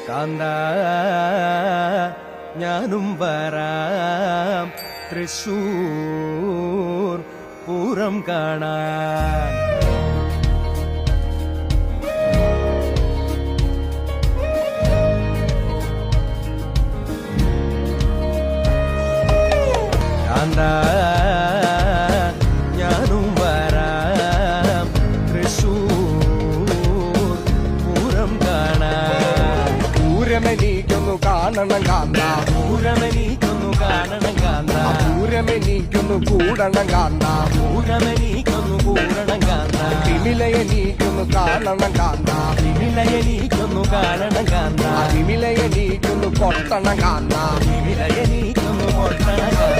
കാന്ത ഞാനും വരാം തൃശൂർ പൂരം കാണാൻ. കാന്ത ഞാനും വരാം തൃശൂർ പൂരം കാണാൻ. പൂരമെനിക്കൊന്നു കാണണം കാന്ത, പൂരമെനിക്കൊന്നു കാണണം കാന്ത, പൂരമെനിക്കൊന്നു കൂടണം കാന്ത, പൂരമെനിക്കൊന്നു കൂടണം കാന്ത, വിമിലയെനിക്കൊന്നു കാണണം കാന്ത, വിമിലയെനിക്കൊന്നു കാണണം കാന്ത, വിമിലയെനിക്കൊന്നു കൊട്ടണം കാന്ത, വിമിലയെനിക്കൊന്നു കൊട്ടണം കാന്ത.